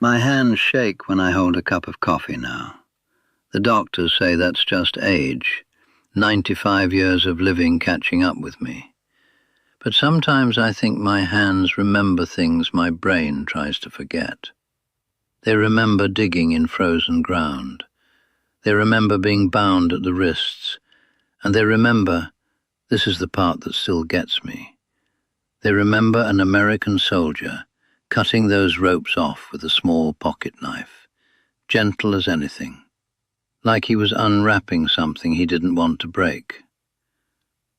My hands shake when I hold a cup of coffee now. The doctors say that's just age, 95 years of living catching up with me. But sometimes I think my hands remember things my brain tries to forget. They remember digging in frozen ground. They remember being bound at the wrists. And they remember, this is the part that still gets me, they remember an American soldier cutting those ropes off with a small pocket knife, gentle as anything, like he was unwrapping something he didn't want to break.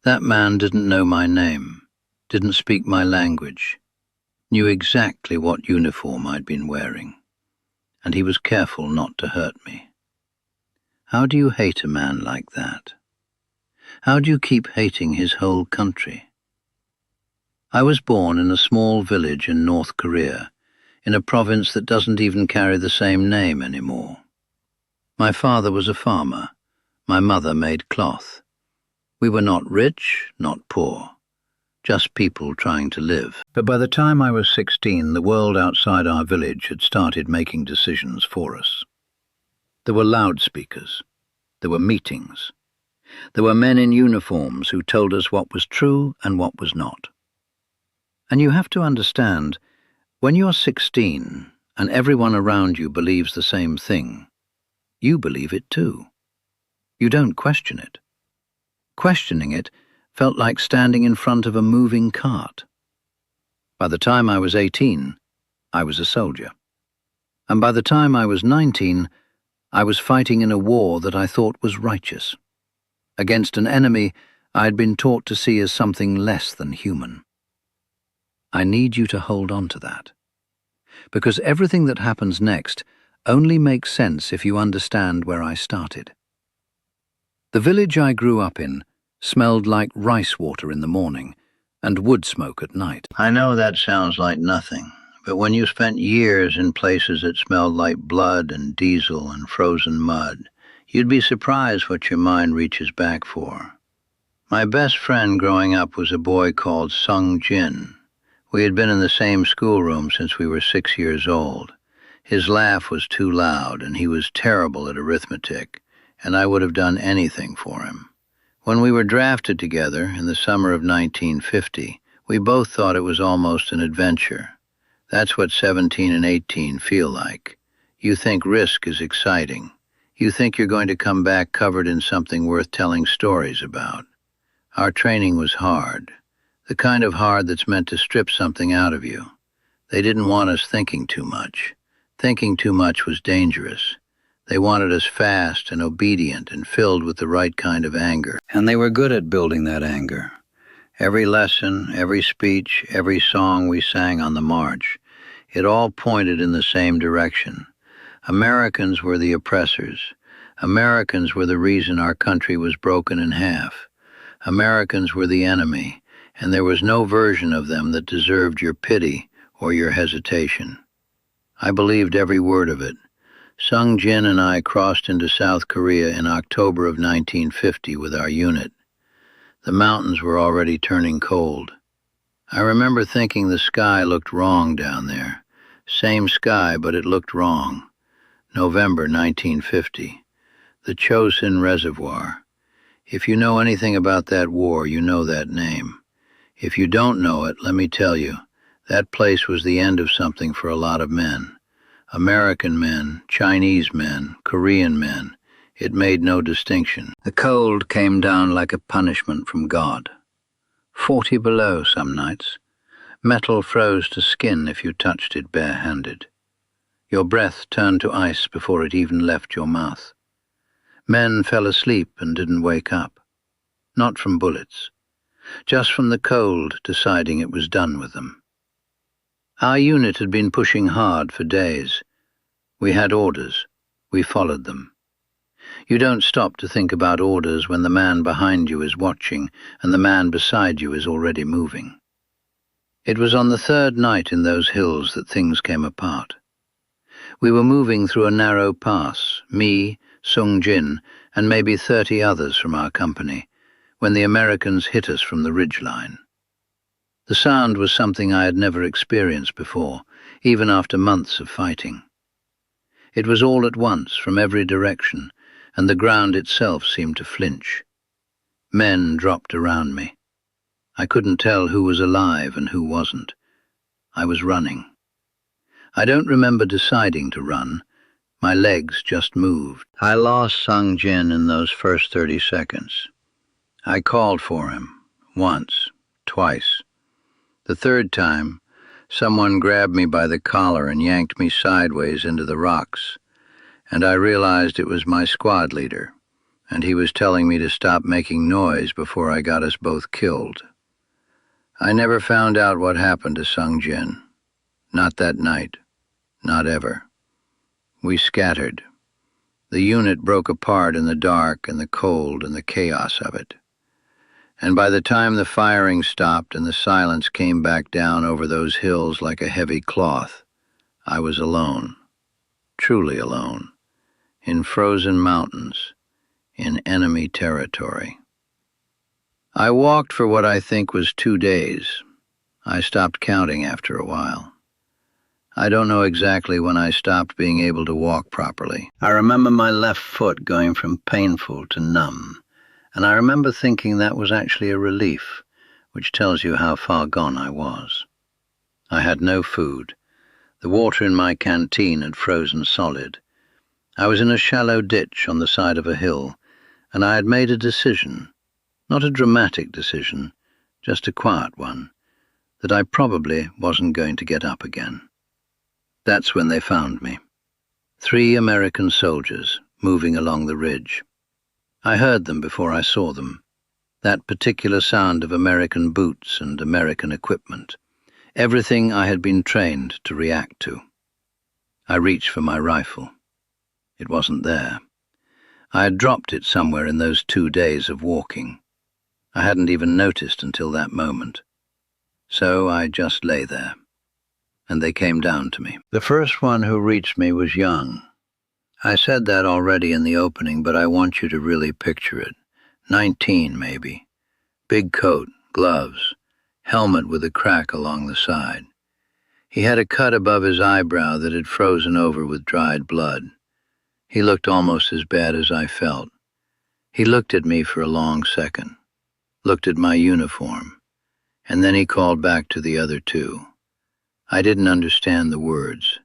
That man didn't know my name, didn't speak my language, knew exactly what uniform I'd been wearing, and he was careful not to hurt me. How do you hate a man like that? How do you keep hating his whole country? I was born in a small village in North Korea, in a province that doesn't even carry the same name anymore. My father was a farmer. My mother made cloth. We were not rich, not poor, just people trying to live. But by the time I was 16, the world outside our village had started making decisions for us. There were loudspeakers. There were meetings. There were men in uniforms who told us what was true and what was not. And you have to understand, when you're 16 and everyone around you believes the same thing, you believe it too. You don't question it. Questioning it felt like standing in front of a moving cart. By the time I was 18, I was a soldier. And by the time I was 19, I was fighting in a war that I thought was righteous, against an enemy I had been taught to see as something less than human. I need you to hold on to that, because everything that happens next only makes sense if you understand where I started. The village I grew up in smelled like rice water in the morning and wood smoke at night. I know that sounds like nothing, but when you spent years in places that smelled like blood and diesel and frozen mud, you'd be surprised what your mind reaches back for. My best friend growing up was a boy called Sung Jin. We had been in the same schoolroom since we were 6 years old. His laugh was too loud, and he was terrible at arithmetic, and I would have done anything for him. When we were drafted together in the summer of 1950, we both thought it was almost an adventure. That's what 17 and 18 feel like. You think risk is exciting. You think you're going to come back covered in something worth telling stories about. Our training was hard. The kind of hard that's meant to strip something out of you. They didn't want us thinking too much. Thinking too much was dangerous. They wanted us fast and obedient and filled with the right kind of anger. And they were good at building that anger. Every lesson, every speech, every song we sang on the march, it all pointed in the same direction. Americans were the oppressors. Americans were the reason our country was broken in half. Americans were the enemy. And there was no version of them that deserved your pity or your hesitation. I believed every word of it. Sung Jin and I crossed into South Korea in October of 1950 with our unit. The mountains were already turning cold. I remember thinking the sky looked wrong down there. Same sky, but it looked wrong. November 1950. The Chosin Reservoir. If you know anything about that war, you know that name. If you don't know it, let me tell you, that place was the end of something for a lot of men. American men, Chinese men, Korean men. It made no distinction. The cold came down like a punishment from God. 40 below some nights. Metal froze to skin if you touched it bare-handed. Your breath turned to ice before it even left your mouth. Men fell asleep and didn't wake up. Not from bullets. Just from the cold deciding it was done with them. Our unit had been pushing hard for days. We had orders. We followed them. You don't stop to think about orders when the man behind you is watching and the man beside you is already moving. It was on the third night in those hills that things came apart. We were moving through a narrow pass, me, Sung Jin, and maybe 30 others from our company, when the Americans hit us from the ridgeline. The sound was something I had never experienced before, even after months of fighting. It was all at once, from every direction, and the ground itself seemed to flinch. Men dropped around me. I couldn't tell who was alive and who wasn't. I was running. I don't remember deciding to run. My legs just moved. I lost Sung Jin in those first 30 seconds. I called for him, once, twice. The third time, someone grabbed me by the collar and yanked me sideways into the rocks, and I realized it was my squad leader, and he was telling me to stop making noise before I got us both killed. I never found out what happened to Sung Jin. Not that night. Not ever. We scattered. The unit broke apart in the dark and the cold and the chaos of it. And by the time the firing stopped and the silence came back down over those hills like a heavy cloth, I was alone, truly alone, in frozen mountains, in enemy territory. I walked for what I think was 2 days. I stopped counting after a while. I don't know exactly when I stopped being able to walk properly. I remember my left foot going from painful to numb, and I remember thinking that was actually a relief, which tells you how far gone I was. I had no food. The water in my canteen had frozen solid. I was in a shallow ditch on the side of a hill, and I had made a decision, not a dramatic decision, just a quiet one, that I probably wasn't going to get up again. That's when they found me. 3 American soldiers moving along the ridge. I heard them before I saw them. That particular sound of American boots and American equipment. Everything I had been trained to react to. I reached for my rifle. It wasn't there. I had dropped it somewhere in those 2 days of walking. I hadn't even noticed until that moment. So I just lay there. And they came down to me. The first one who reached me was young. I said that already in the opening, but I want you to really picture it. 19, maybe. Big coat, gloves, helmet with a crack along the side. He had a cut above his eyebrow that had frozen over with dried blood. He looked almost as bad as I felt. He looked at me for a long second, looked at my uniform, and then he called back to the other 2. I didn't understand the words,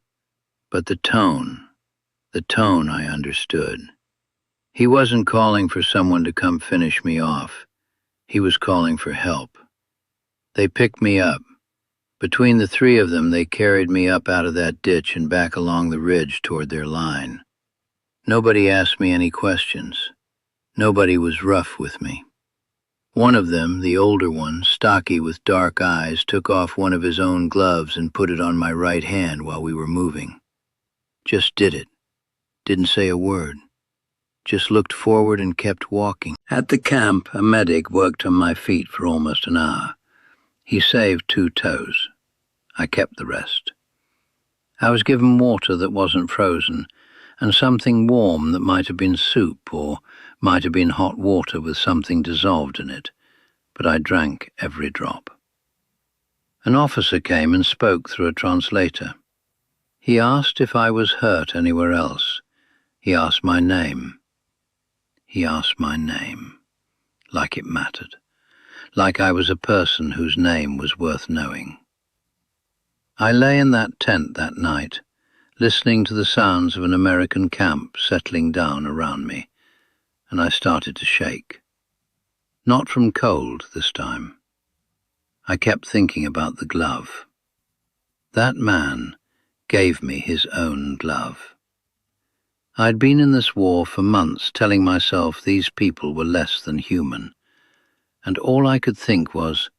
but the tone I understood. He wasn't calling for someone to come finish me off. He was calling for help. They picked me up. Between the 3 of them, they carried me up out of that ditch and back along the ridge toward their line. Nobody asked me any questions. Nobody was rough with me. One of them, the older one, stocky with dark eyes, took off one of his own gloves and put it on my right hand while we were moving. Just did it. Didn't say a word. Just looked forward and kept walking. At the camp, a medic worked on my feet for almost an hour. He saved 2 toes. I kept the rest. I was given water that wasn't frozen, and something warm that might have been soup or might have been hot water with something dissolved in it, but I drank every drop. An officer came and spoke through a translator. He asked if I was hurt anywhere else. He asked my name. He asked my name, like it mattered, like I was a person whose name was worth knowing. I lay in that tent that night, listening to the sounds of an American camp settling down around me, and I started to shake. Not from cold this time. I kept thinking about the glove. That man gave me his own glove. I'd been in this war for months telling myself these people were less than human, and all I could think was,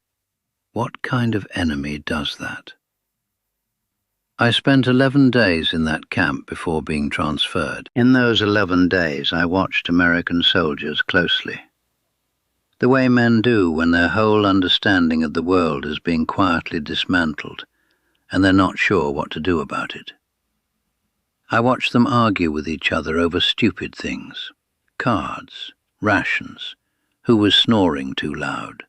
what kind of enemy does that? I spent 11 days in that camp before being transferred. In those 11 days, I watched American soldiers closely. The way men do when their whole understanding of the world is being quietly dismantled, and they're not sure what to do about it. I watched them argue with each other over stupid things, cards, rations, who was snoring too loud.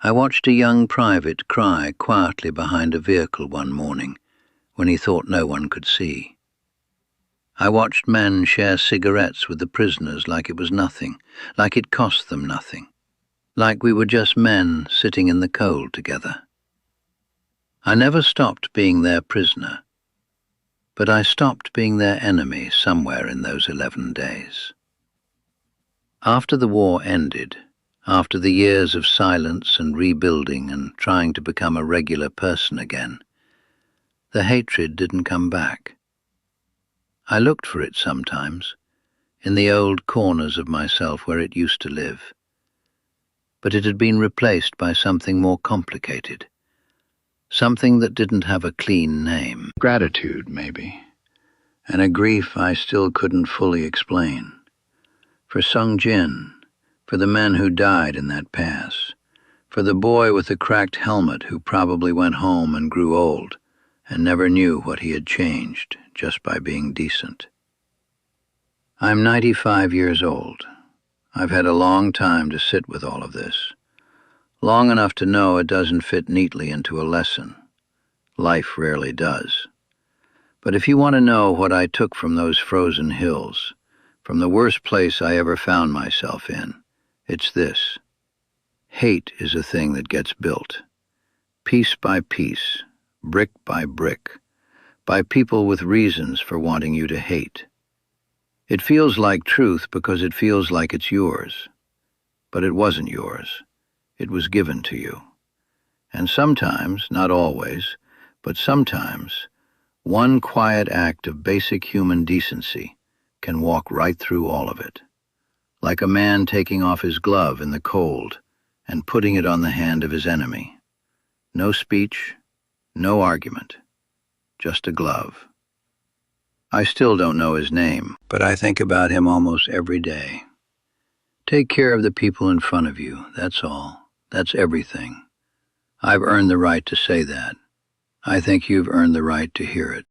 I watched a young private cry quietly behind a vehicle one morning when he thought no one could see. I watched men share cigarettes with the prisoners like it was nothing, like it cost them nothing, like we were just men sitting in the cold together. I never stopped being their prisoner, but I stopped being their enemy somewhere in those 11 days. After the war ended, after the years of silence and rebuilding and trying to become a regular person again, the hatred didn't come back. I looked for it sometimes, in the old corners of myself where it used to live. But it had been replaced by something more complicated, something that didn't have a clean name. Gratitude, maybe, and a grief I still couldn't fully explain. For Sung Jin, for the men who died in that pass, for the boy with the cracked helmet who probably went home and grew old and never knew what he had changed just by being decent. I'm 95 years old. I've had a long time to sit with all of this, long enough to know it doesn't fit neatly into a lesson. Life rarely does. But if you want to know what I took from those frozen hills, from the worst place I ever found myself in, it's this. Hate is a thing that gets built, piece by piece, brick by brick, by people with reasons for wanting you to hate. It feels like truth because it feels like it's yours. But it wasn't yours. It was given to you. And sometimes, not always, but sometimes, one quiet act of basic human decency can walk right through all of it. Like a man taking off his glove in the cold and putting it on the hand of his enemy. No speech, no argument, just a glove. I still don't know his name, but I think about him almost every day. Take care of the people in front of you, that's all. That's everything. I've earned the right to say that. I think you've earned the right to hear it.